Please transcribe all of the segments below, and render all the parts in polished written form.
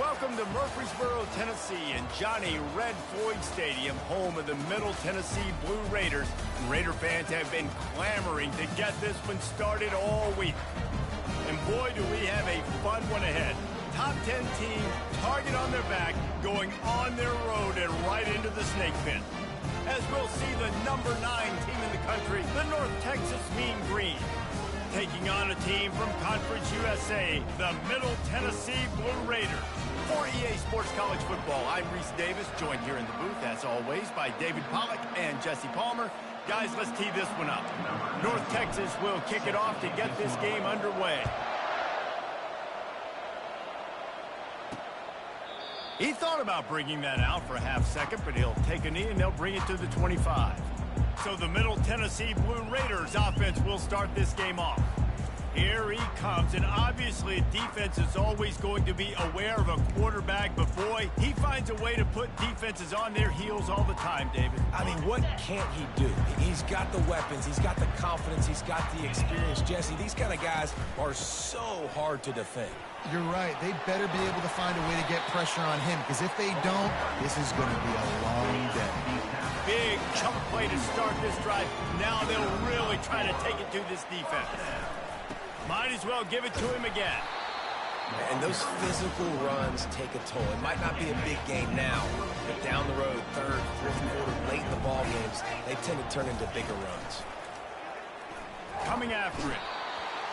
Welcome to Murfreesboro, Tennessee, and Johnny Red Floyd Stadium, home of the Middle Tennessee Blue Raiders. Raider fans have been clamoring to get this one started all week. And boy, do we have a fun one ahead. Top 10 team, target on their back, going on their road and right into the snake pit. As we'll see the number 9 team in the country, the North Texas Mean Green, taking on a team from Conference USA, the Middle Tennessee Blue Raiders. For EA Sports College Football, I'm Reese Davis, joined here in the booth, as always, by David Pollack and Jesse Palmer. Guys, let's tee this one up. North Texas will kick it off to get this game underway. He thought about bringing that out for a half second, but he'll take a knee and they'll bring it to the 25. So the Middle Tennessee Blue Raiders offense will start this game off. Here he comes, and obviously defense is always going to be aware of a quarterback, but boy, he finds a way to put defenses on their heels all the time, David. I mean, what can't he do? He's got the weapons, he's got the confidence, he's got the experience. Jesse, these kind of guys are so hard to defend. You're right. They better be able to find a way to get pressure on him, because if they don't, this is going to be a long day. Big chunk play to start this drive. Now they'll really try to take it to this defense. Might as well give it to him again. And those physical runs take a toll. It might not be a big game now, but down the road, third, fourth quarter, late in the ball games, they tend to turn into bigger runs. Coming after it.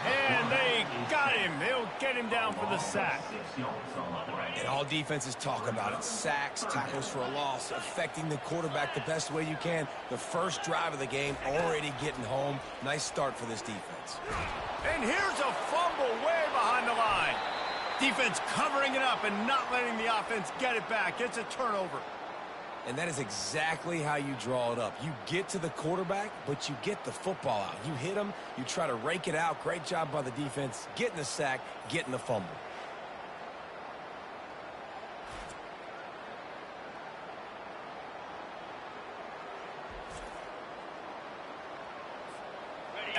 And they got him. They'll get him down for the sack. And all defenses talk about it. Sacks, tackles for a loss, affecting the quarterback the best way you can. The first drive of the game, already getting home. Nice start for this defense. And here's a fumble way behind the line. Defense covering it up and not letting the offense get it back. It's a turnover. And that is exactly how you draw it up. You get to the quarterback, but you get the football out. You hit him, you try to rake it out. Great job by the defense, getting the sack, getting the fumble.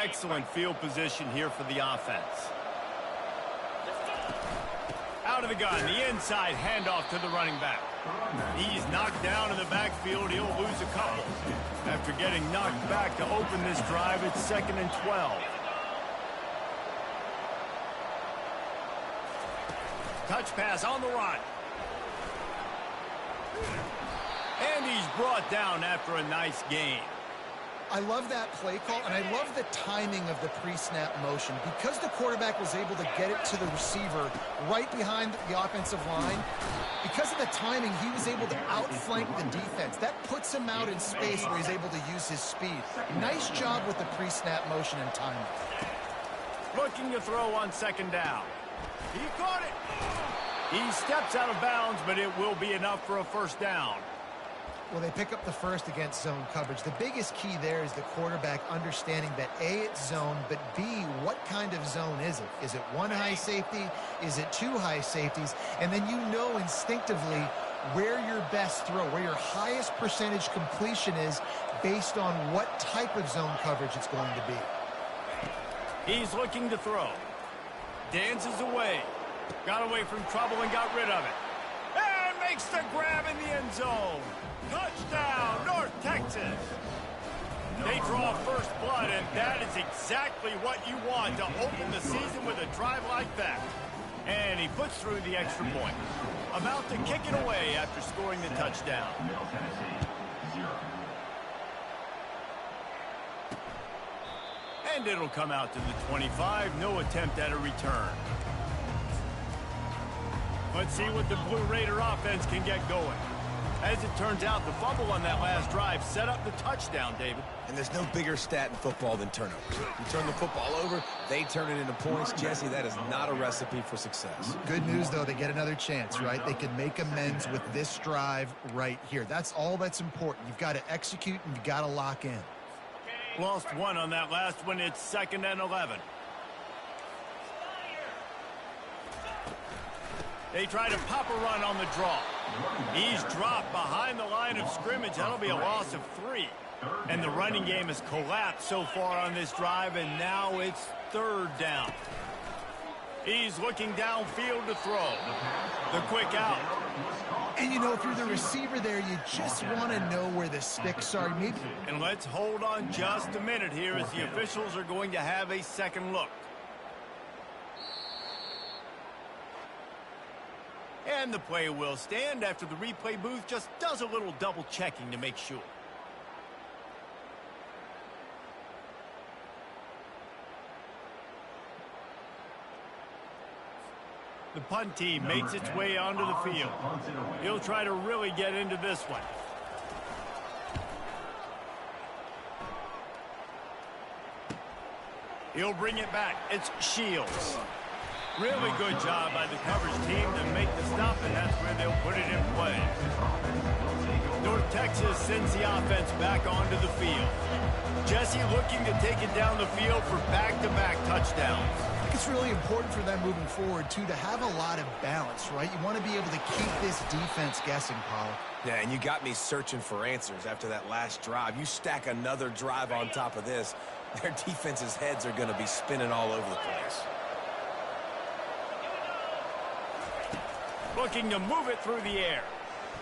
Excellent field position here for the offense. Out of the gun, the inside handoff to the running back. He's knocked down in the backfield. He'll lose a couple. After getting knocked back to open this drive, it's 2nd and 12. Touch pass on the run. And he's brought down after a nice gain. I love that play call, and I love the timing of the pre-snap motion. Because the quarterback was able to get it to the receiver right behind the offensive line, because of the timing, he was able to outflank the defense. That puts him out in space where he's able to use his speed. Nice job with the pre-snap motion and timing. Looking to throw on 2nd down. He caught it. He steps out of bounds, but it will be enough for a 1st down. Well, they pick up the first against zone coverage. The biggest key there is the quarterback understanding that A, it's zone, but B, what kind of zone is it? Is it 1 high safety? Is it 2 high safeties? And then you know instinctively where your best throw, where your highest percentage completion is based on what type of zone coverage it's going to be. He's looking to throw. Dances away. Got away from trouble and got rid of it. And makes the grab in the end zone. Touchdown, North Texas. They draw first blood, and that is exactly what you want to open the season with a drive like that. And he puts through the extra point. About to kick it away after scoring the touchdown. And it'll come out to the 25. No attempt at a return. Let's see what the Blue Raider offense can get going. As it turns out, the fumble on that last drive set up the touchdown, David. And there's no bigger stat in football than turnovers. You turn the football over, they turn it into points. Jesse, that is not a recipe for success. Good news, though, they get another chance, right? They can make amends with this drive right here. That's all that's important. You've got to execute and you've got to lock in. Lost 1 on that last one. It's 2nd and 11. They try to pop a run on the draw. He's dropped behind the line of scrimmage. That'll be a loss of 3. And the running game has collapsed so far on this drive, and now it's 3rd down. He's looking downfield to throw. The quick out. And, you know, if you're the receiver there, you just want to know where the sticks are. Maybe. And let's hold on just a minute here as the officials are going to have a second look. And the play will stand after the replay booth just does a little double checking to make sure. The punt team makes its way onto the field. He'll try to really get into this one. He'll bring it back. It's Shields. Really good job by the coverage team to make the stop, and that's where they'll put it in play. North Texas sends the offense back onto the field. Jesse looking to take it down the field for back-to-back touchdowns. I think it's really important for them moving forward, too, to have a lot of balance, right? You want to be able to keep this defense guessing, Paul. Yeah, and you got me searching for answers after that last drive. You stack another drive on top of this, their defense's heads are going to be spinning all over the place. Looking to move it through the air.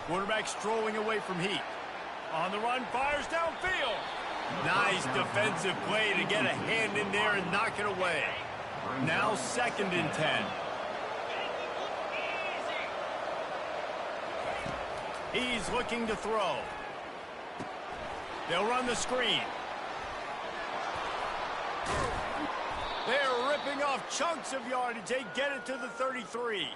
Quarterback strolling away from heat. On the run, fires downfield. Nice defensive play to get a hand in there and knock it away. Now 2nd and 10. He's looking to throw. They'll run the screen. They're ripping off chunks of yardage. They get it to the 33.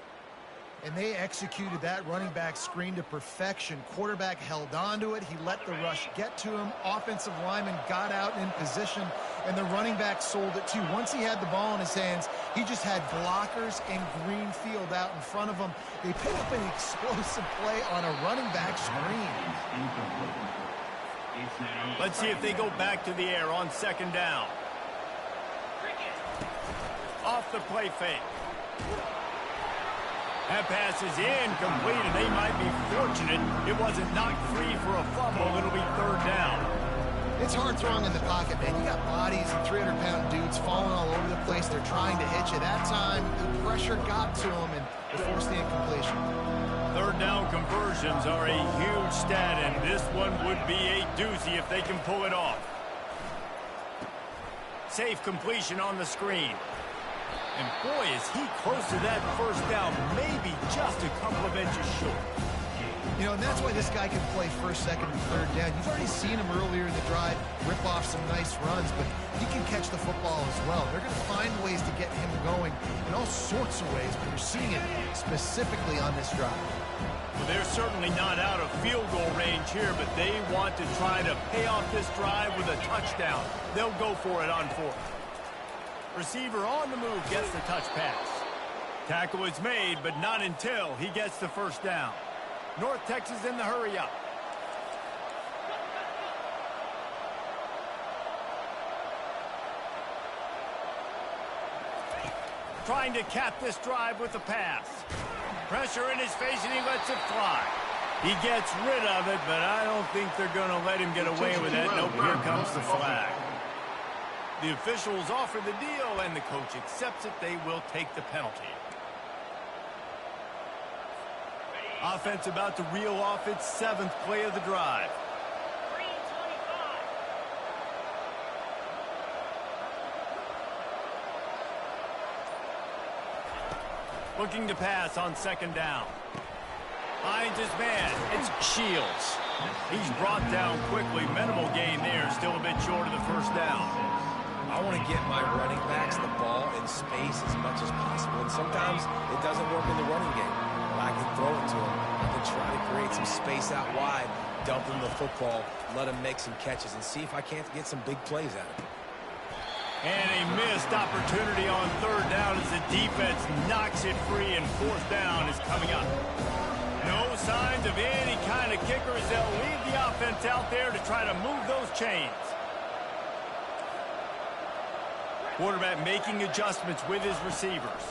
And they executed that running back screen to perfection. Quarterback held on to it. He let the rush get to him. Offensive lineman got out in position, and the running back sold it too. Once he had the ball in his hands, he just had blockers and green field out in front of him. They pick up an explosive play on a running back screen. Let's see if they go back to the air on 2nd down. Off the play fake. That pass is incomplete, and they might be fortunate it wasn't knocked free for a fumble. It'll be 3rd down. It's hard throwing in the pocket, man. You got bodies and 300-pound dudes falling all over the place. They're trying to hit you. That time, the pressure got to them, and they forced the incompletion. 3rd down conversions are a huge stat, and this one would be a doozy if they can pull it off. Safe completion on the screen. And boy, is he close to that 1st down, maybe just a couple of inches short. You know, and that's why this guy can play 1st, 2nd, and 3rd down. You've already seen him earlier in the drive rip off some nice runs, but he can catch the football as well. They're going to find ways to get him going in all sorts of ways, but we're seeing it specifically on this drive. Well, they're certainly not out of field goal range here, but they want to try to pay off this drive with a touchdown. They'll go for it on 4th. Receiver on the move gets the touch pass. Tackle is made, but not until he gets the 1st down. North Texas in the hurry up. Trying to cap this drive with the pass. Pressure in his face, and he lets it fly. He gets rid of it, but I don't think they're going to let him get away with it. Nope, here comes the flag. The officials offer the deal, and the coach accepts it. They will take the penalty. Offense about to reel off its 7th play of the drive. Looking to pass on 2nd down. Finds his man. It's Shields. He's brought down quickly. Minimal gain there. Still a bit short of the 1st down. I want to get my running backs the ball in space as much as possible. And sometimes it doesn't work in the running game. But I can throw it to them. I can try to create some space out wide, dump them the football, let them make some catches, and see if I can't get some big plays out of it. And a missed opportunity on 3rd down as the defense knocks it free, and 4th down is coming up. No signs of any kind of kickers. They'll leave the offense out there to try to move those chains. Quarterback making adjustments with his receivers.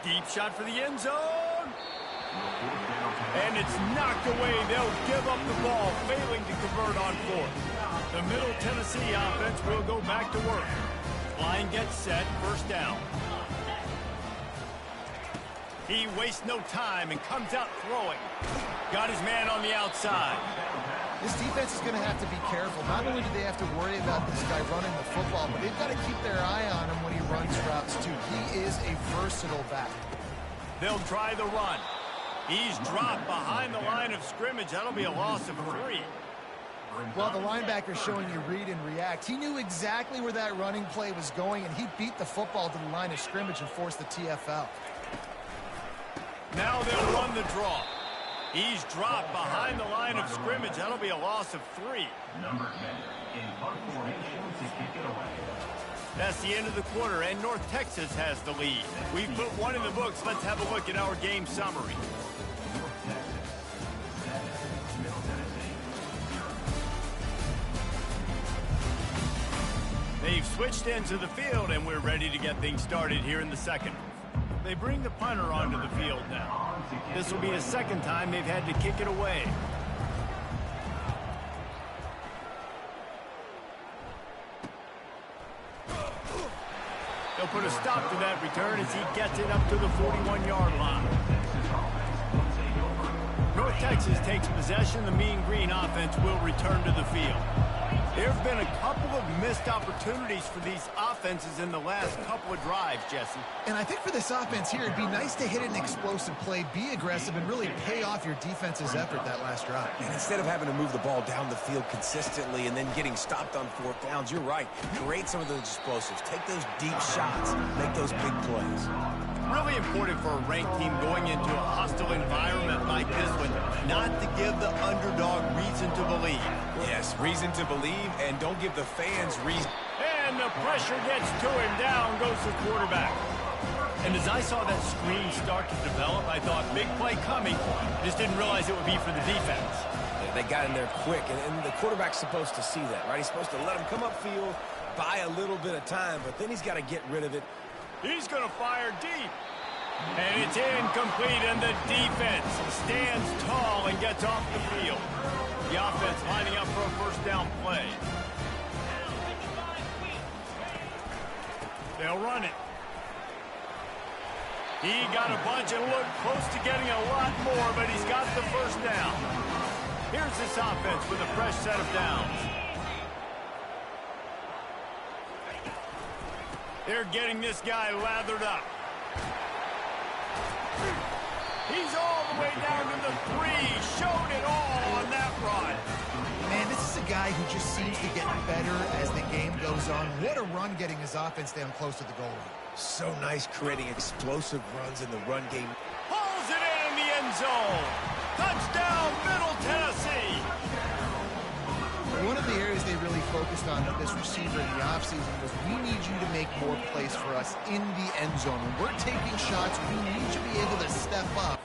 Deep shot for the end zone. And it's knocked away. They'll give up the ball, failing to convert on 4th. The Middle Tennessee offense will go back to work. Line gets set, first down. He wastes no time and comes out throwing. Got his man on the outside. This defense is going to have to be careful. Not only do they have to worry about this guy running the football, but they've got to keep their eye on him when he runs routes too. He is a versatile back. They'll try the run. He's dropped behind the line of scrimmage. That'll be a loss of 3. Well, the linebacker's showing you read and react. He knew exactly where that running play was going, and he beat the football to the line of scrimmage and forced the TFL. Now they'll run the draw. He's dropped behind the line of scrimmage. That'll be a loss of 3. Number 10 in punt formation to kick it away. That's the end of the quarter, and North Texas has the lead. We've put one in the books. Let's have a look at our game summary. North Texas 7, Middle Tennessee. They've switched into the field, and we're ready to get things started here in the second. They bring the punter onto the field now. This will be the second time they've had to kick it away. They'll put a stop to that return as he gets it up to the 41-yard line. North Texas takes possession. The Mean Green offense will return to the field. There have been a couple of missed opportunities for these offenses in the last couple of drives, Jesse. And I think for this offense here, it'd be nice to hit an explosive play, be aggressive, and really pay off your defense's effort that last drive. And instead of having to move the ball down the field consistently and then getting stopped on 4th downs, you're right. Create some of those explosives. Take those deep shots. Make those big plays. Really important for a ranked team going into a hostile environment like this one, not to give the underdog reason to believe. Yes, reason to believe, and don't give the fans reason. And the pressure gets to him. Down goes the quarterback. And as I saw that screen start to develop, I thought, big play coming. Just didn't realize it would be for the defense. Yeah, they got in there quick, and the quarterback's supposed to see that, right? He's supposed to let him come upfield, buy a little bit of time, but then he's got to get rid of it. He's going to fire deep. And it's incomplete, and the defense stands tall and gets off the field. The offense lining up for a first down play. They'll run it. He got a bunch and looked close to getting a lot more, but he's got the first down. Here's this offense with a fresh set of downs. They're getting this guy lathered up. He's all the way down to the 3. Showed it all on that run. Man, this is a guy who just seems to get better as the game goes on. What a run getting his offense down close to the goal line. So nice creating explosive runs in the run game. Pulls it in the end zone. Touchdown, Middle Tennessee. One of the areas they really focused on with this receiver in the offseason was we need you to make more plays for us in the end zone. When we're taking shots, we need you to be able to step up.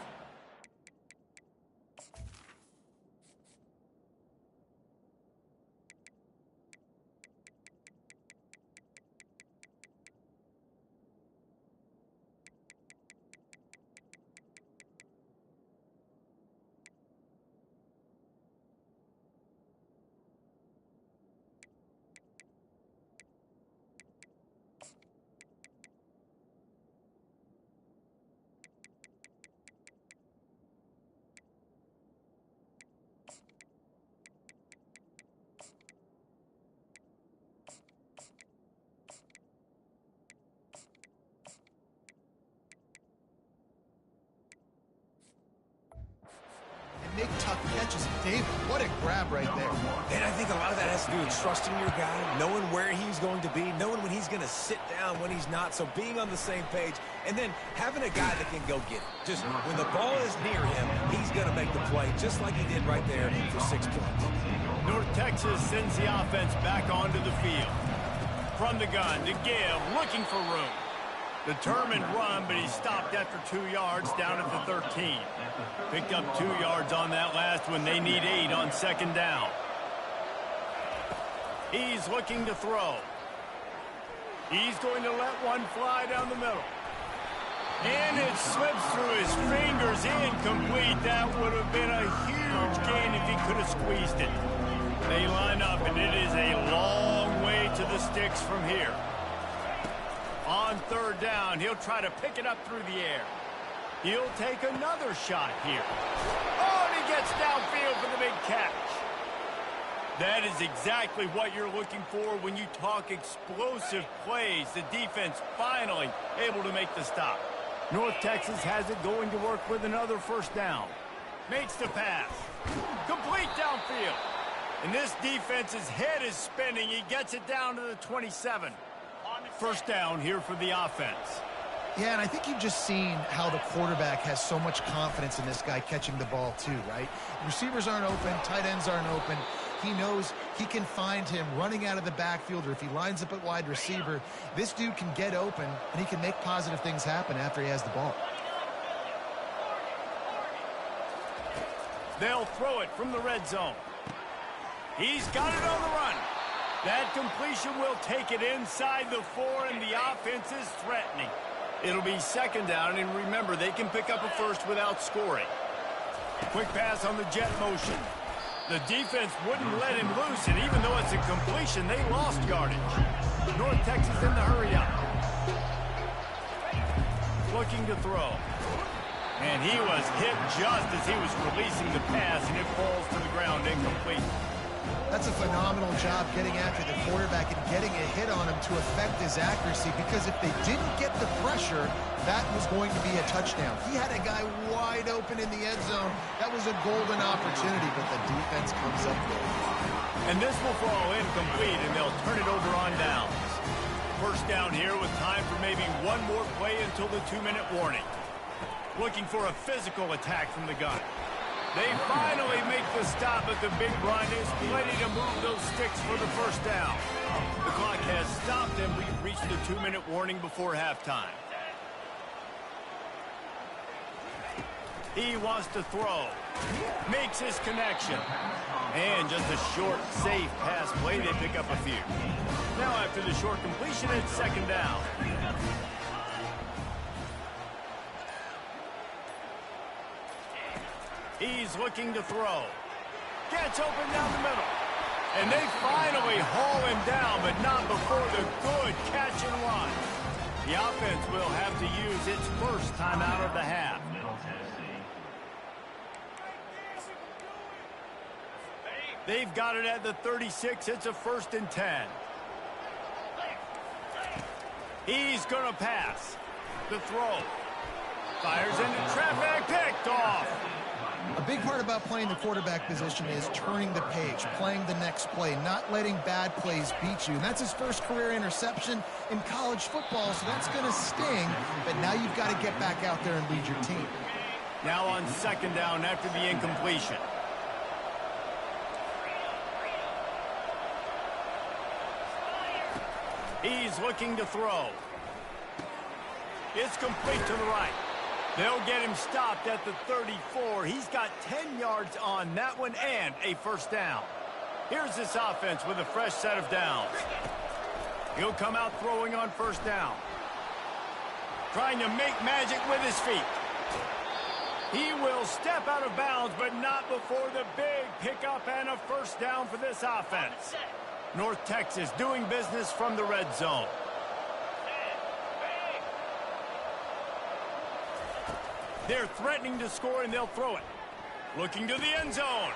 Make tough catches. David, what a grab right there. And I think a lot of that has to do with trusting your guy, knowing where he's going to be, knowing when he's going to sit down, when he's not, so being on the same page, and then having a guy that can go get it. Just when the ball is near him, he's going to make the play, just like he did right there for 6 points. North Texas sends the offense back onto the field. From the gun to give, looking for room. Determined run, but he stopped after 2 yards down at the 13. Picked up 2 yards on that last one. They need 8 on second down. He's looking to throw. He's going to let one fly down the middle. And it slips through his fingers, incomplete. That would have been a huge gain if he could have squeezed it. They line up, and it is a long way to the sticks from here. On third down, he'll try to pick it up through the air. He'll take another shot here. Oh, and he gets downfield for the big catch. That is exactly what you're looking for when you talk explosive plays. The defense finally able to make the stop. North Texas has it going to work with another first down. Makes the pass. Complete downfield. And this defense's head is spinning. He gets it down to the 27. First down here for the offense. Yeah, and I think you've just seen how the quarterback has so much confidence in this guy catching the ball too, right? Receivers aren't open, tight ends aren't open. He knows he can find him running out of the backfield, or if he lines up at wide receiver, this dude can get open, and he can make positive things happen after he has the ball. They'll throw it from the red zone. He's got it on the run. That completion will take it inside the 4, and the offense is threatening. It'll be second down, and remember, they can pick up a first without scoring. Quick pass on the jet motion. The defense wouldn't let him loose, and even though it's a completion, they lost yardage. North Texas in the hurry-up. Looking to throw. And he was hit just as he was releasing the pass, and it falls to the ground incomplete. That's a phenomenal job getting after the quarterback and getting a hit on him to affect his accuracy, because if they didn't get the pressure, that was going to be a touchdown. He had a guy wide open in the end zone. That was a golden opportunity, but the defense comes up with it. And this will fall incomplete, and they'll turn it over on downs. First down here with time for maybe one more play until the 2-minute warning. Looking for a physical attack from the gun. They finally make the stop, but the big run is plenty to move those sticks for the first down. The clock has stopped, and we've reached the 2-minute warning before halftime. He wants to throw. Makes his connection. And just a short, safe pass play. They pick up a few. Now after the short completion, it's second down. He's looking to throw. Gets open down the middle. And they finally haul him down, but not before the good catch and run. The offense will have to use its first timeout of the half. They've got it at the 36. It's a 1st and 10. He's going to pass. The throw. Fires into Trapp, picked off. A big part about playing the quarterback position is turning the page, playing the next play, not letting bad plays beat you. And that's his first career interception in college football, so that's going to sting. But now you've got to get back out there and lead your team. Now on second down after the incompletion. He's looking to throw. It's complete to the right. They'll get him stopped at the 34. He's got 10 yards on that one and a first down. Here's this offense with a fresh set of downs. He'll come out throwing on first down. Trying to make magic with his feet. He will step out of bounds, but not before the big pickup and a first down for this offense. North Texas doing business from the red zone. They're threatening to score, and they'll throw it. Looking to the end zone.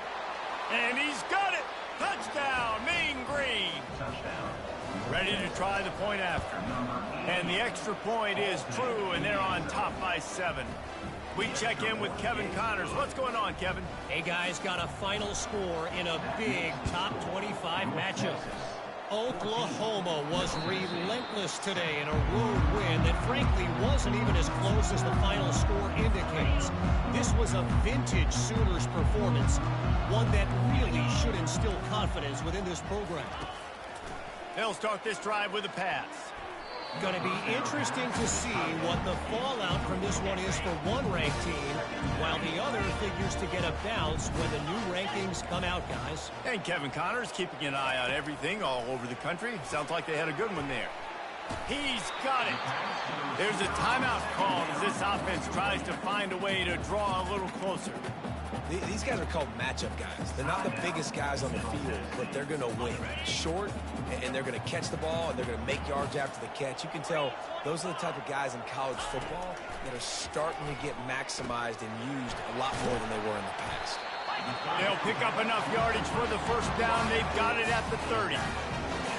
And he's got it. Touchdown, Mean Green. Ready to try the point after. And the extra point is true, and they're on top by 7. We check in with Kevin Connors. What's going on, Kevin? Hey, guys, got a final score in a big top 25 matchup. Oklahoma was relentless today in a road win that frankly wasn't even as close as the final score indicates. This was a vintage Sooners performance, one that really should instill confidence within this program. They'll start this drive with a pass. Going to be interesting to see what the fallout from this one is for one ranked team, while the other figures to get a bounce when the new rankings come out, guys. And Kevin Connors keeping an eye on everything all over the country. Sounds like they had a good one there. He's got it. There's a timeout called as this offense tries to find a way to draw a little closer. These guys are called matchup guys. They're not the biggest guys on the field, but they're going to win. Short, and they're going to catch the ball, and they're going to make yards after the catch. You can tell those are the type of guys in college football that are starting to get maximized and used a lot more than they were in the past. They'll pick up enough yardage for the first down. They've got it at the 30.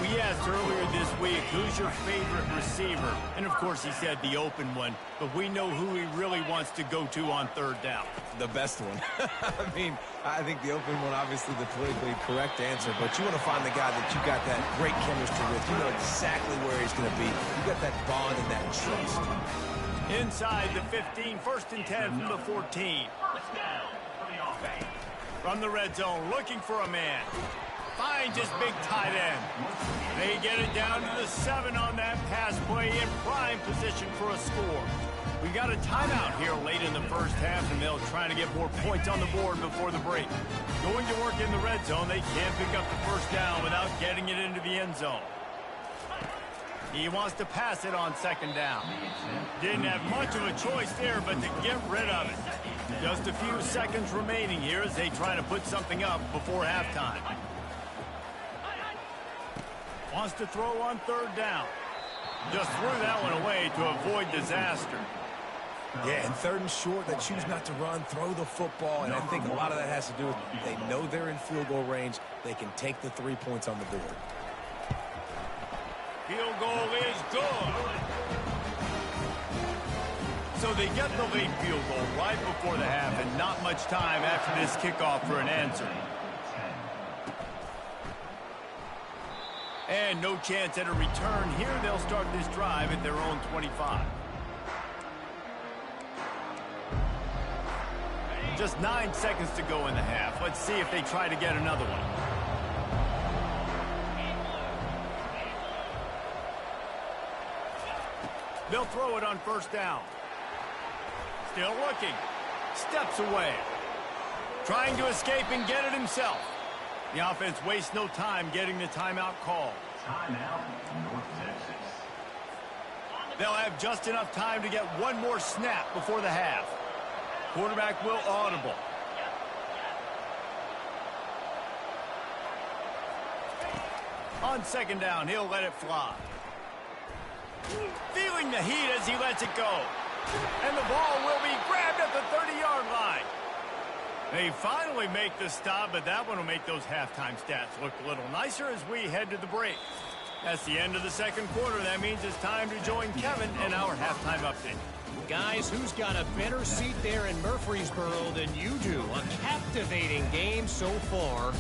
We asked earlier this week, who's your favorite receiver? And, of course, he said the open one. But we know who he really wants to go to on third down. The best one. I mean, I think the open one, obviously the politically correct answer, but you want to find the guy that you got that great chemistry with. You know exactly where he's going to be. You got that bond and that trust. Inside the 15, 1st and 10 from the 14. From the red zone, looking for a man. Finds his big tight end. They get it down to the 7 on that pass play in prime position for a score. We got a timeout here late in the first half, and they'll try to get more points on the board before the break. Going to work in the red zone, they can't pick up the first down without getting it into the end zone. He wants to pass it on 2nd down. Didn't have much of a choice there, but to get rid of it. Just a few seconds remaining here as they try to put something up before halftime. Wants to throw on 3rd down. Just threw that one away to avoid disaster. Yeah, and 3rd and short, they choose not to run, throw the football, and I think a lot of that has to do with they know they're in field goal range. They can take the 3 points on the board. Field goal is good. So they get the late field goal right before the half, and not much time after this kickoff for an answer. And no chance at a return here. They'll start this drive at their own 25. Just 9 seconds to go in the half. Let's see if they try to get another one. They'll throw it on 1st down. Still looking. Steps away. Trying to escape and get it himself. The offense wastes no time getting the timeout call. Timeout, North Texas. They'll have just enough time to get one more snap before the half. Quarterback will audible. On 2nd down, he'll let it fly. Feeling the heat as he lets it go. And the ball will be grabbed at the 30-yard line. They finally make the stop, but that one will make those halftime stats look a little nicer as we head to the break. That's the end of the 2nd quarter. That means it's time to join Kevin in our halftime update. Guys, who's got a better seat there in Murfreesboro than you do? A captivating game so far.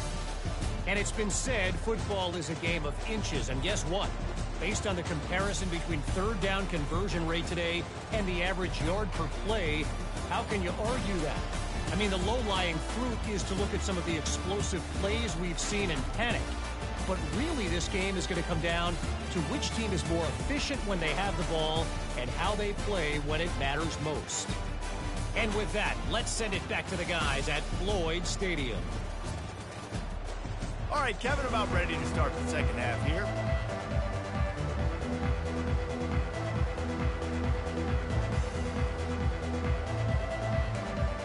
And it's been said football is a game of inches. And guess what? Based on the comparison between 3rd down conversion rate today and the average yard per play, how can you argue that? I mean, the low-lying fruit is to look at some of the explosive plays we've seen and panic. But really, this game is going to come down to which team is more efficient when they have the ball and how they play when it matters most. And with that, let's send it back to the guys at Floyd Stadium. All right, Kevin, about ready to start the 2nd half here.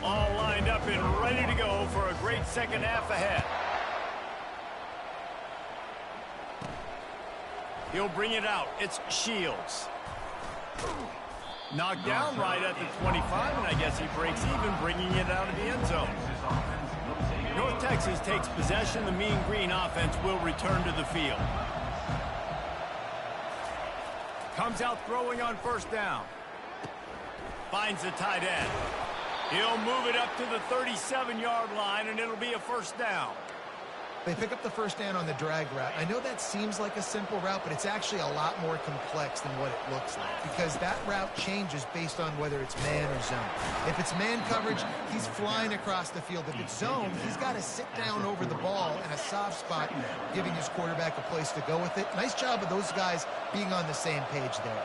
All lined up and ready to go for a great 2nd half ahead. He'll bring it out. It's Shields. Knocked down right at the 25, and I guess he breaks even, bringing it out of the end zone. North Texas takes possession. The Mean Green offense will return to the field. Comes out throwing on 1st down. Finds the tight end. He'll move it up to the 37-yard line, and it'll be a 1st down. They pick up the 1st down on the drag route. I know that seems like a simple route, but it's actually a lot more complex than what it looks like because that route changes based on whether it's man or zone. If it's man coverage, he's flying across the field. If it's zone, he's got to sit down over the ball in a soft spot, giving his quarterback a place to go with it. Nice job of those guys being on the same page there.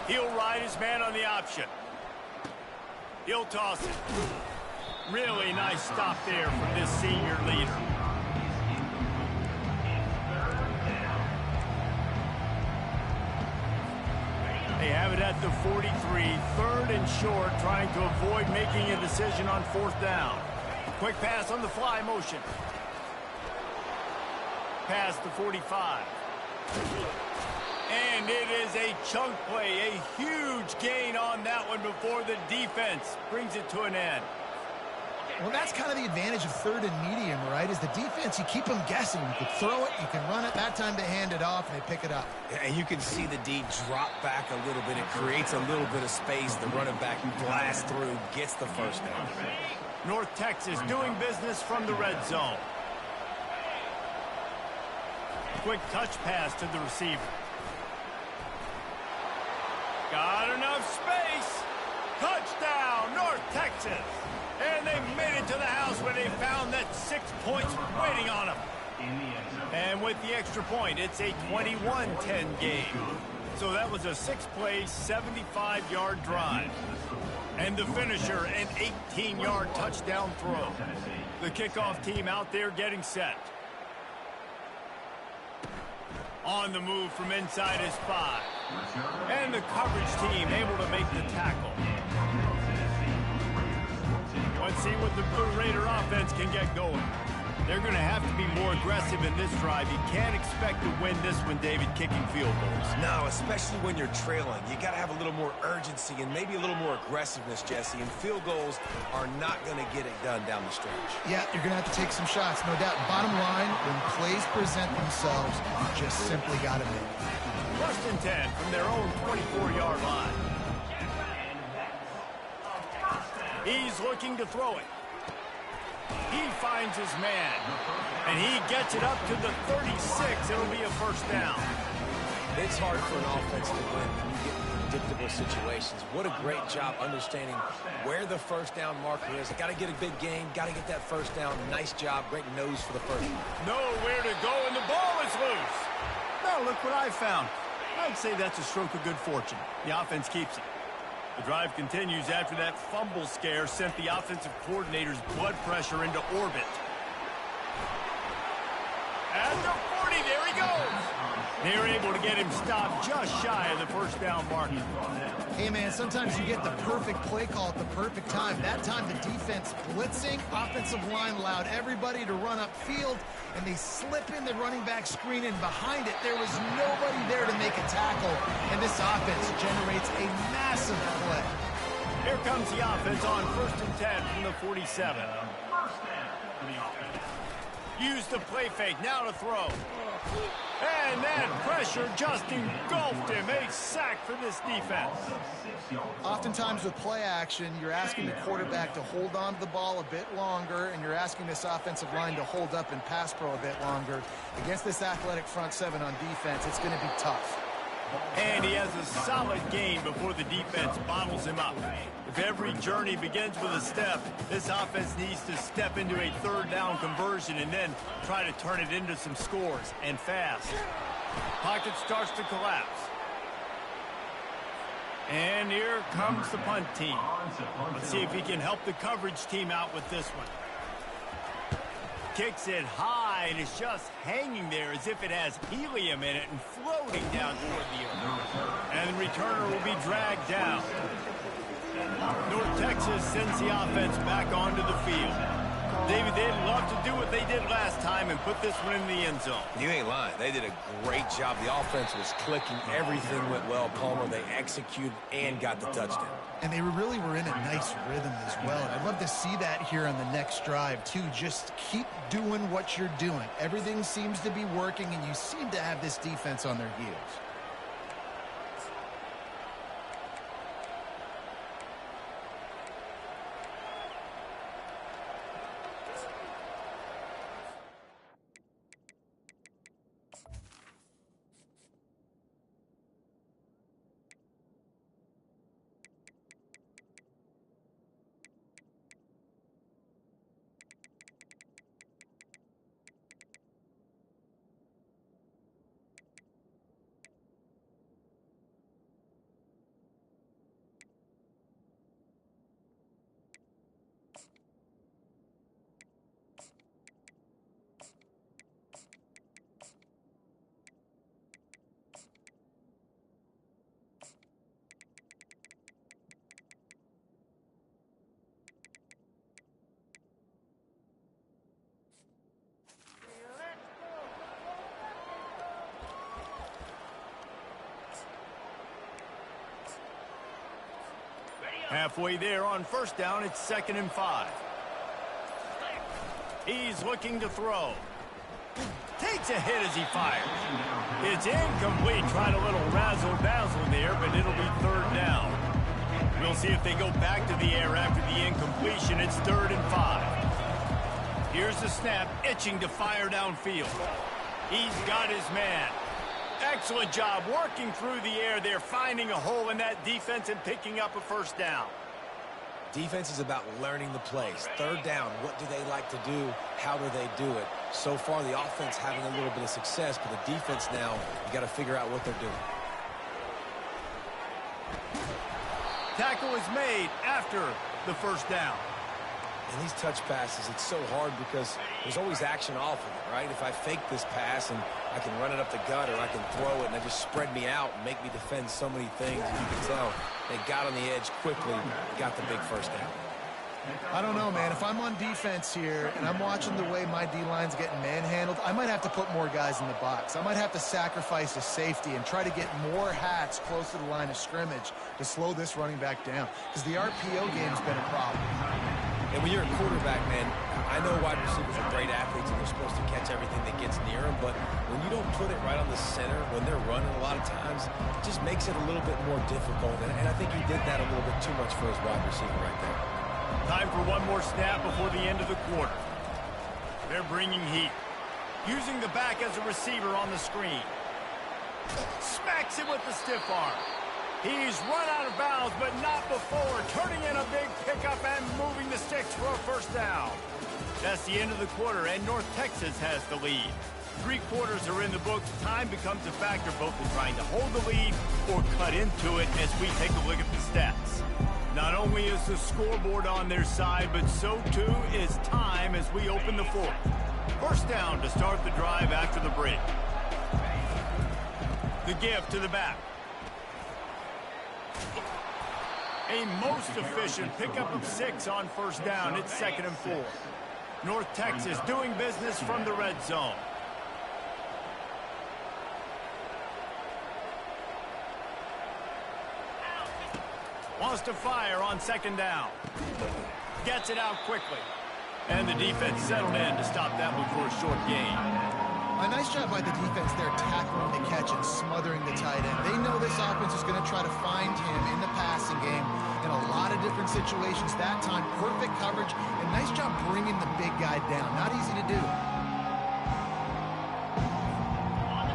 He'll ride his man on the option. He'll toss it. Really nice stop there from this senior leader. They have it at the 43, 3rd and short, trying to avoid making a decision on 4th down. Quick pass on the fly motion. Past the 45. And it is a chunk play, a huge gain on that one before the defense brings it to an end. Well, that's kind of the advantage of 3rd and medium, right? Is the defense, you keep them guessing. You can throw it, you can run it. That time they hand it off, and they pick it up. And you can see the D drop back a little bit. It creates a little bit of space. The running back blasts through, gets the first down. North Texas doing business from the red zone. Quick touch pass to the receiver. Got enough space. Touchdown, North Texas. And they made it to the house where they found that 6 points waiting on them. And with the extra point, it's a 21-10 game. So that was a 6-play, 75-yard drive. And the finisher, an 18-yard touchdown throw. The kickoff team out there getting set. On the move from inside his 5. And the coverage team able to make the tackle. Let's see what the Blue Raider offense can get going. They're going to have to be more aggressive in this drive. You can't expect to win this one, David, kicking field goals. No, especially when you're trailing. You got to have a little more urgency and maybe a little more aggressiveness, Jesse. And field goals are not going to get it done down the stretch. Yeah, you're going to have to take some shots, no doubt. Bottom line, when plays present themselves, you just simply got to make it. 1st and 10 from their own 24-yard line. He's looking to throw it. He finds his man. And he gets it up to the 36. It'll be a 1st down. It's hard for an offense to win when you get in predictable situations. What a great job understanding where the 1st down marker is. Got to get a big gain. Got to get that 1st down. Nice job. Great nose for the 1st. Nowhere to go, and the ball is loose. Now look what I found. I'd say that's a stroke of good fortune. The offense keeps it. The drive continues after that fumble scare sent the offensive coordinator's blood pressure into orbit. At the 40, there he goes. They're able to get him stopped just shy of the 1st down marker. Hey, man, sometimes you get the perfect play call at the perfect time. That time the defense blitzing, offensive line allowed everybody to run upfield, and they slip in the running back screen, and behind it, there was nobody there to make a tackle, and this offense generates a massive play. Here comes the offense on 1st and 10 from the 47. Use the play fake, now to throw. And that pressure just engulfed him. A sack for this defense. Oftentimes with play action, you're asking the quarterback to hold on to the ball a bit longer, and you're asking this offensive line to hold up and pass pro a bit longer. Against this athletic front 7 on defense, it's going to be tough. And he has a solid gain before the defense bottles him up. If every journey begins with a step, this offense needs to step into a 3rd down conversion and then try to turn it into some scores, and fast. Pocket starts to collapse. And here comes the punt team. Let's see if he can help the coverage team out with this one. Kicks it high, and it's just hanging there as if it has helium in it and floating down toward the earth. And the returner will be dragged down. North Texas sends the offense back onto the field. David, they'd love to do what they did last time and put this one in the end zone. You ain't lying. They did a great job. The offense was clicking. Everything went well, Palmer. They executed and got the touchdown. And they really were in a nice rhythm as well. And I'd love to see that here on the next drive, too. Just keep doing what you're doing. Everything seems to be working, and you seem to have this defense on their heels. Halfway there on first down, it's 2nd and 5. He's looking to throw. Takes a hit as he fires. It's incomplete, trying a little razzle-dazzle there, but it'll be 3rd down. We'll see if they go back to the air after the incompletion. It's 3rd and 5. Here's the snap, itching to fire downfield. He's got his man. Excellent job working through the air there, finding a hole in that defense and picking up a 1st down. Defense is about learning the plays. 3rd down, what do they like to do? How do they do it? So far, the offense having a little bit of success, but the defense now, you got to figure out what they're doing. Tackle is made after the 1st down. And these touch passes, it's so hard because there's always action off of it, right? If I fake this pass and I can run it up the gut or I can throw it and they just spread me out and make me defend so many things, and you can tell they got on the edge quickly, got the big 1st down. I don't know, man. If I'm on defense here and I'm watching the way my D-line's getting manhandled, I might have to put more guys in the box. I might have to sacrifice a safety and try to get more hats close to the line of scrimmage to slow this running back down, because the RPO game's been a problem. And when you're a quarterback, man, I know wide receivers are great athletes and they're supposed to catch everything that gets near them, but when you don't put it right on the center, when they're running a lot of times, it just makes it a little bit more difficult. And I think he did that a little bit too much for his wide receiver right there. Time for one more snap before the end of the quarter. They're bringing heat. Using the back as a receiver on the screen. Smacks it with the stiff arm. He's run out of bounds, but not before. Turning in a big pickup and moving the sticks for a 1st down. That's the end of the quarter, and North Texas has the lead. 3 quarters are in the books. Time becomes a factor, both in trying to hold the lead or cut into it as we take a look at the stats. Not only is the scoreboard on their side, but so too is time as we open the 4th. 1st down to start the drive after the break. The give to the back. A most efficient pickup of 6 on 1st down. It's 2nd and 4. North Texas doing business from the red zone. Wants to fire on 2nd down. Gets it out quickly. And the defense settled in to stop that one for a short gain. A nice job by the defense there, tackling the catch and smothering the tight end. They know this offense is going to try to find him in the passing game in a lot of different situations. That time, perfect coverage, and nice job bringing the big guy down. Not easy to do.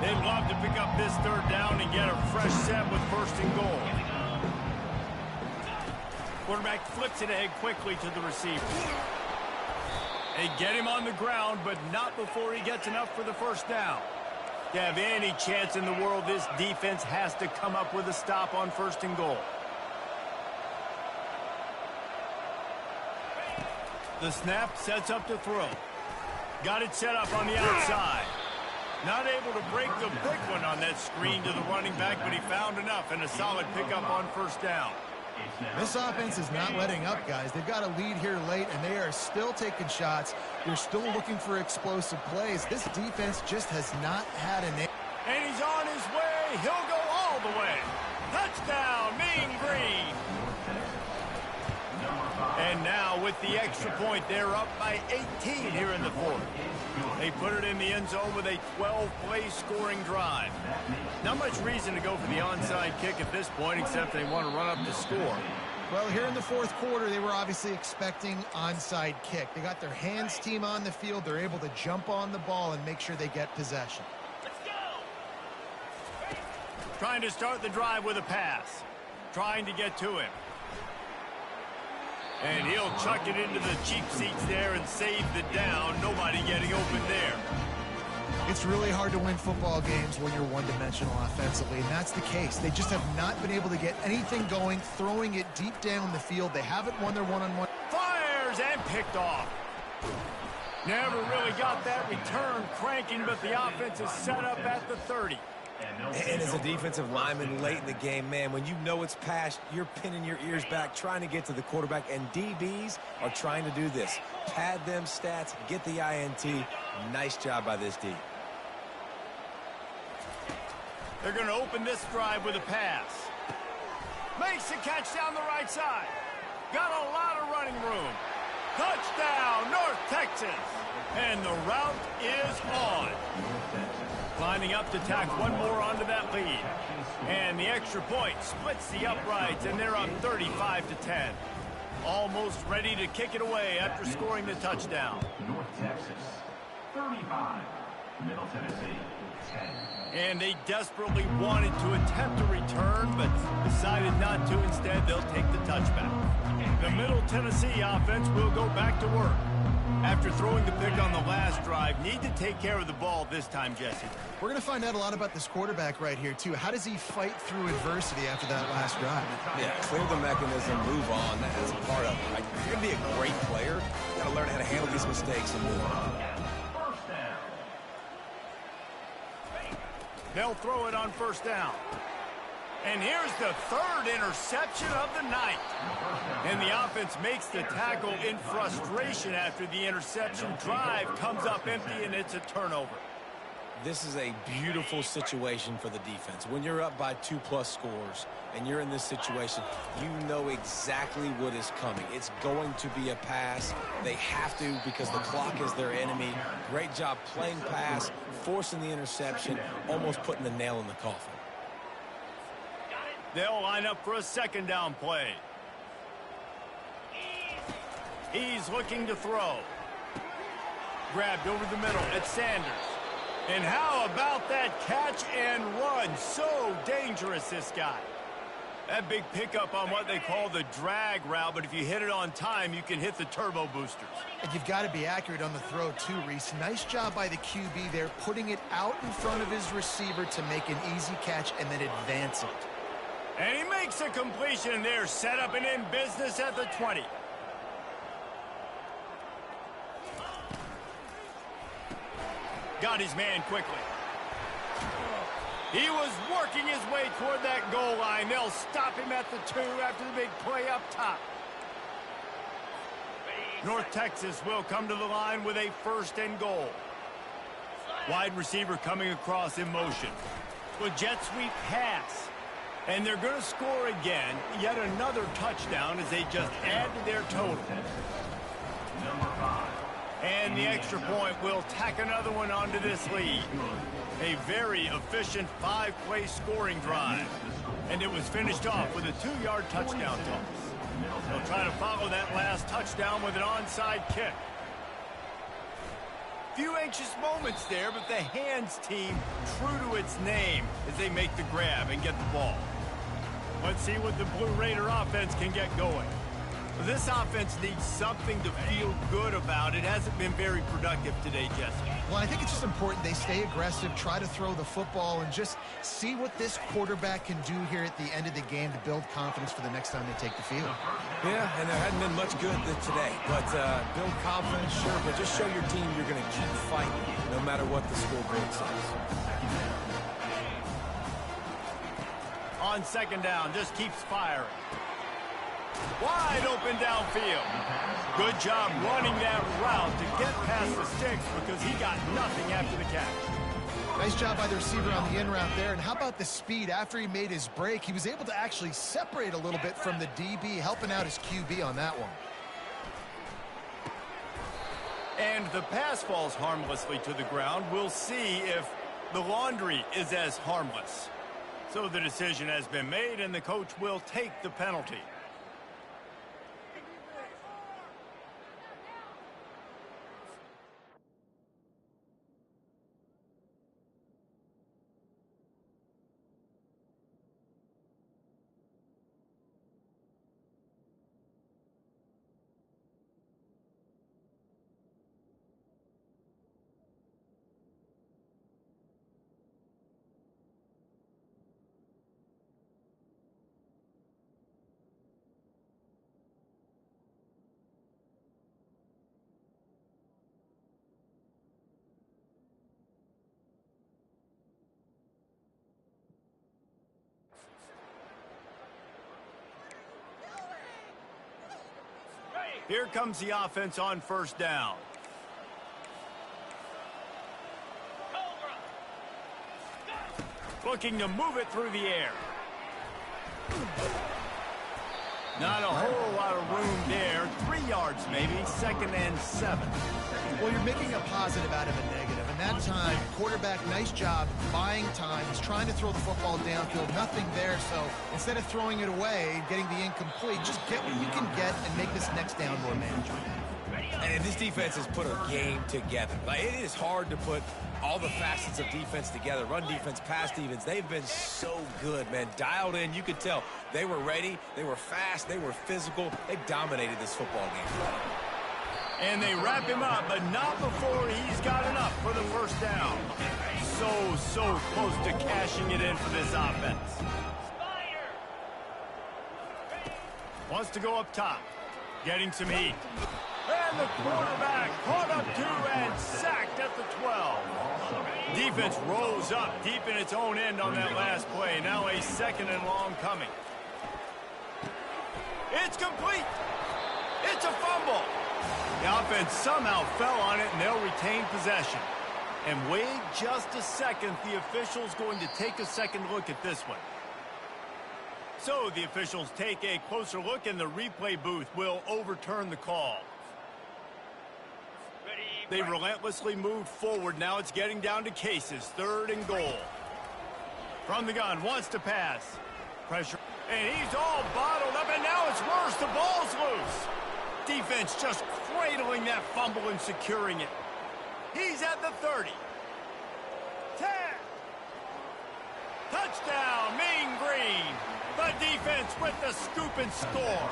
They'd love to pick up this 3rd down and get a fresh set with 1st and goal. Quarterback flips it ahead quickly to the receiver. They get him on the ground, but not before he gets enough for the 1st down. To have any chance in the world, this defense has to come up with a stop on 1st and goal. The snap sets up to throw. Got it set up on the outside. Not able to break the big one on that screen to the running back, but he found enough and a solid pickup on 1st down. This offense is not letting up, guys. They've got a lead here late, and they are still taking shots. They're still looking for explosive plays. This defense just has not had an... And he's on his way. He'll go all the way. Touchdown, Mean Green. And now with the extra point, they're up by 18 here in the 4th. They put it in the end zone with a 12-play scoring drive. Not much reason to go for the onside kick at this point, except they want to run up to score. Well, here in the 4th quarter, they were obviously expecting onside kick. They got their hands team on the field. They're able to jump on the ball and make sure they get possession. Trying to start the drive with a pass. Trying to get to him. And he'll chuck it into the cheap seats there and save the down. Nobody getting open there. It's really hard to win football games when you're one-dimensional offensively, and that's the case. They just have not been able to get anything going, throwing it deep down the field. They haven't won their one-on-one. Fires and picked off. Never really got that return cranking, but the offense is set up at the 30. And as a defensive lineman late in the game, man, when you know it's past, you're pinning your ears back, trying to get to the quarterback, and DBs are trying to do this. Pad them stats, get the INT. Nice job by this D. They're going to open this drive with a pass. Makes the catch down the right side. got a lot of running room. Touchdown, North Texas. And the route is on. Lining up to tack one more onto that lead. And the extra point splits the uprights, and they're up 35-10. Almost ready to kick it away after scoring the touchdown. North Texas, 35. Middle Tennessee, 10. And they desperately wanted to attempt a return, but decided not to. Instead, they'll take the touchback. The Middle Tennessee offense will go back to work. After throwing the pick on the last drive, need to take care of the ball this time, Jesse. We're going to find out a lot about this quarterback right here, too. How does he fight through adversity after that last drive? Yeah, clear the mechanism, move on. That's a part of it. Right? If you're going to be a great player, you got to learn how to handle these mistakes and move on. First down. They'll throw it on first down. And here's the third interception of the night. And the offense makes the tackle in frustration after the interception. Drive comes up empty, and it's a turnover. This is a beautiful situation for the defense. When you're up by 2+ scores and you're in this situation, you know exactly what is coming. It's going to be a pass. They have to because the clock is their enemy. Great job playing pass, forcing the interception, almost putting the nail in the coffin. They'll line up for a second down play. He's looking to throw. Grabbed over the middle at Sanders. And how about that catch and run? So dangerous, this guy. That big pickup on what they call the drag route, but if you hit it on time, you can hit the turbo boosters. And you've got to be accurate on the throw, too, Reese. Nice job by the QB there, putting it out in front of his receiver to make an easy catch and then advance it. And he makes a completion there, set up and in business at the 20. Got his man quickly. He was working his way toward that goal line. They'll stop him at the 2 after the big play up top. North Texas will come to the line with a 1st and goal. Wide receiver coming across in motion. With jet sweep pass. And they're going to score again. Yet another touchdown as they just add to their total. Number 5. And the extra point will tack another one onto this lead. A very efficient 5-play scoring drive. And it was finished off with a 2-yard touchdown toss. They'll try to follow that last touchdown with an onside kick. Few anxious moments there, but the hands team true to its name as they make the grab and get the ball. Let's see what the Blue Raider offense can get going. This offense needs something to feel good about. It hasn't been very productive today, Jesse. Well, I think it's just important they stay aggressive, try to throw the football, and just see what this quarterback can do here at the end of the game to build confidence for the next time they take the field. Yeah, and there hadn't been much good today. But build confidence, sure, but just show your team you're going to keep fighting no matter what the scoreboard says. On second down, just keeps firing. Wide open downfield. Good job running that route to get past the sticks because he got nothing after the catch. Nice job by the receiver on the in route there. And how about the speed after he made his break? He was able to actually separate a little bit from the DB, helping out his QB on that one. And the pass falls harmlessly to the ground. We'll see if the laundry is as harmless. So the decision has been made, and the coach will take the penalty. Here comes the offense on first down. Looking to move it through the air. Not a whole lot of room there. 3 yards maybe, 2nd and 7. Well, you're making a positive out of a negative. And that time, quarterback, nice job buying time. He's trying to throw the football downfield. Nothing there. So instead of throwing it away, getting the incomplete, just get what you can get and make this next down more manageable. And this defense has put a game together. Like, it is hard to put all the facets of defense together. Run defense, pass defense. They've been so good, man. Dialed in. You could tell they were ready. They were fast. They were physical. They dominated this football game. And they wrap him up, but not before he's got enough for the first down. So close to cashing it in for this offense. Wants to go up top. Getting some heat. And the quarterback caught up to and sacked at the 12. Defense rose up deep in its own end on that last play. Now a 2nd and long coming. It's complete. It's a fumble. The offense somehow fell on it, and they'll retain possession. And wait just a second. The official's going to take a second look at this one. So the officials take a closer look, and the replay booth will overturn the call. They relentlessly moved forward. Now it's getting down to cases. 3rd and goal. From the gun, wants to pass. Pressure. And he's all bottled up, and now it's worse. The ball's loose. Defense just cradling that fumble and securing it. He's at the 30. 10. Touchdown, Mean Green. The defense with the scoop and score.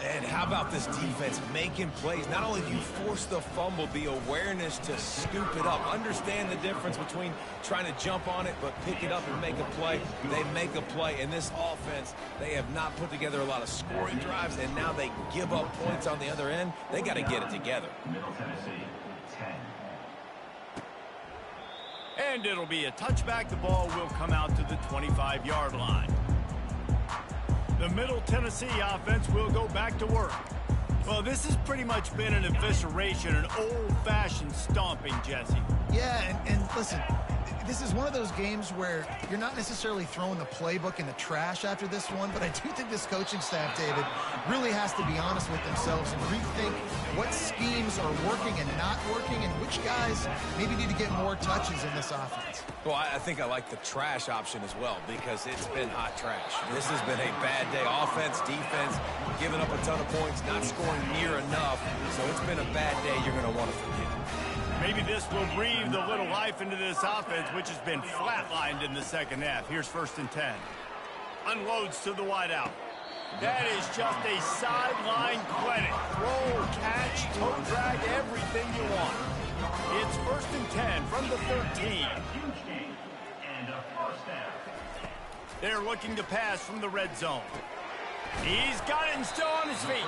And how about this defense making plays? Not only do you force the fumble, the awareness to scoop it up. Understand the difference between trying to jump on it, but pick it up and make a play. They make a play. In this offense, they have not put together a lot of scoring drives, and now they give up points on the other end. They got to get it together. Middle Tennessee, 10. And it'll be a touchback. The ball will come out to the 25-yard line. The Middle Tennessee offense will go back to work. Well, this has pretty much been an evisceration, an old-fashioned stomping, Jesse. Yeah, and listen, this is one of those games where you're not necessarily throwing the playbook in the trash after this one, but I do think this coaching staff, David, really has to be honest with themselves and rethink what schemes are working and not working and which guys maybe need to get more touches in this offense. Well, I think I like the trash option as well because it's been hot trash. This has been a bad day. Offense, defense, giving up a ton of points, not scoring near enough. So it's been a bad day you're going to want to forget. Maybe this will breathe a little life into this offense, which has been flatlined in the second half. Here's 1st and 10. Unloads to the wideout. That is just a sideline clinic. Throw, catch, toe drag, everything you want. It's 1st and 10 from the 13. And a first down. They're looking to pass from the red zone. He's got it and still on his feet.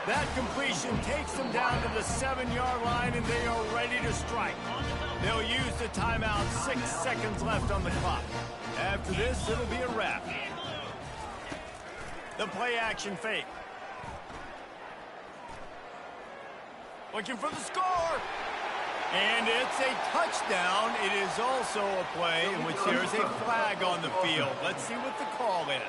That completion takes them down to the 7-yard line, and they are ready to strike. They'll use the timeout. 6 seconds left on the clock. After this, it'll be a wrap. The play-action fake. Looking for the score. And it's a touchdown. It is also a play in which there is a flag on the field. Let's see what the call is.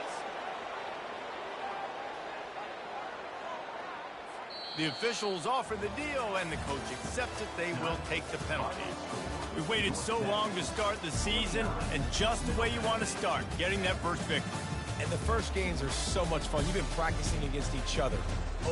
The officials offer the deal, and the coach accepts it. They will take the penalty. We waited so long to start the season, and just the way you want to start, getting that first victory. And the first games are so much fun. You've been practicing against each other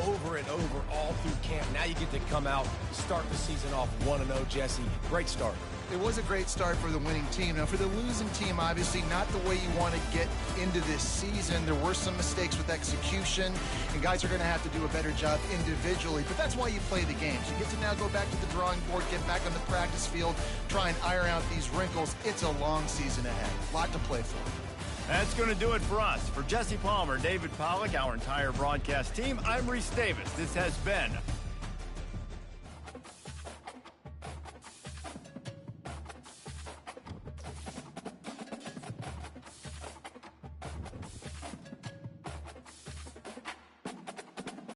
over and over all through camp. Now you get to come out, start the season off 1-0, Jesse. Great start. It was a great start for the winning team. Now, for the losing team, obviously not the way you want to get into this season. There were some mistakes with execution, and guys are going to have to do a better job individually. But that's why you play the games. You get to now go back to the drawing board, get back on the practice field, try and iron out these wrinkles. It's a long season ahead. A lot to play for. That's going to do it for us. For Jesse Palmer, David Pollack, our entire broadcast team, I'm Reese Davis. This has been